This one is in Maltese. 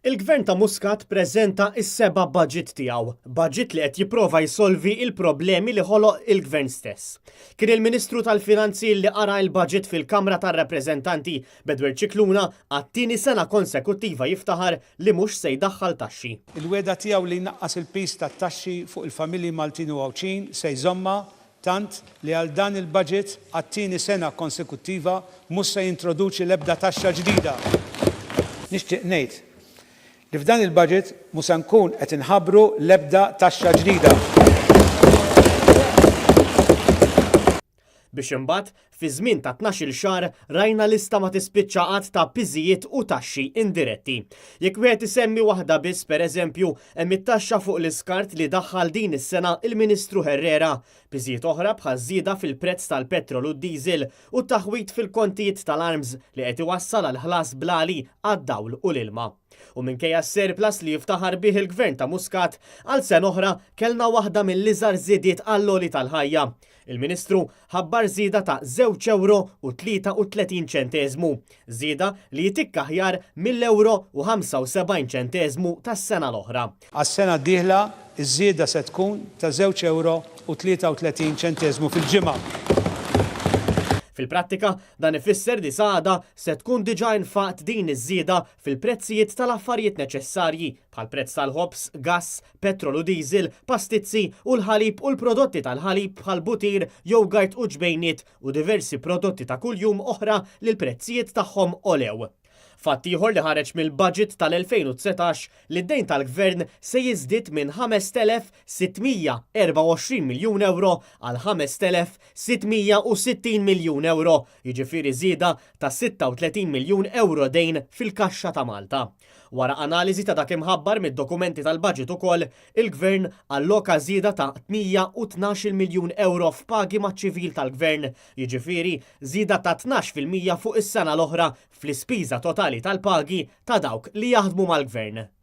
Il-Gvern ta' Muscat preżenta s-seba' budget tiegħu, budget li qed jipprova jsolvi il-problemi li ħoloq il-Gvern stess. Kien il-Ministru tal-Finanzi li qara l-budget fil-Kamra tar-Rappreżentanti Bedwer Cicluna għat-tieni sena konsekuttiva jiftaħar li mhux se jdaħħal taxxi. Il-weda tiegħu li jnaqqas il-pis tat-taxxi fuq il-familji Maltin u Għawċin se jżomma tant li għal dan il-budget għat-tieni sena konsekuttiva mhux se jintroduċi l-ebda taxxa ġdida. Nixtieq ngħid li f'dan il-budget mhux se nkun qed inħabbru l-ebda taxxa ġdida. Biex imbagħad fi żmien ta' 12-il xahar rajna lista ma tispiċċa qatt ta' piżijiet u taxxi indiretti. Jekk wieħed isemmi waħda biss pereżempju hemm it-taxxa fuq l-iskart li daħħal din is-sena il-Ministru Herrera, piżijiet oħra bħal żieda fil-prezz tal-petrol u d-diesel u taħwit fil-kontijiet tal-arms li qed iwassal għal ħlas blali għad-dawl u l-ilma. U minkejja s-surplus li jiftaħar bih il-Gvern ta' Muscat għal sena oħra kellna waħda mill-iżgħar żiediet għall-oli tal-ħajja. Il-Ministru ħabbar żieda ta' €2.33, żieda li jtikka aħjar mill-€1.75 tas-sena l-oħra. Għas-sena d-dieħla iż-żieda se tkun ta' €2.33 fil-ġimgħa. Fil-prattika, dan ifisser li saħda se tkun diġà infaqt din iż-żieda fil-prezzijiet tal-affarijiet neċessarji bħal prezz tal-ħobs, gass, petrol u diesel, pastizzi u l-ħalib u l-prodotti tal-ħalib bħal butir, jogurt u ġbejniet u diversi prodotti ta' kuljum oħra li l-prezzijiet tagħhom olew. Fatt ieħor li ħareġ mill-budget tal-2019 li d-dejn tal-Gvern se jiżdied minn €5,624 miljun għal €5,660 miljun, jiġifieri żieda ta' €36 miljun dejn fil-Kaxxa ta' Malta. Wara analiżi ta' dak imħabbar mid-dokumenti tal-budget ukoll, il-Gvern alloka żieda ta' €112 miljun f'pagi maċ-ċivil tal-Gvern, jiġifieri żieda ta' 12% fuq is-sena l-oħra fl-ispiża totali tal-pagi ta' dawk li jaħdmu mal-Gvern.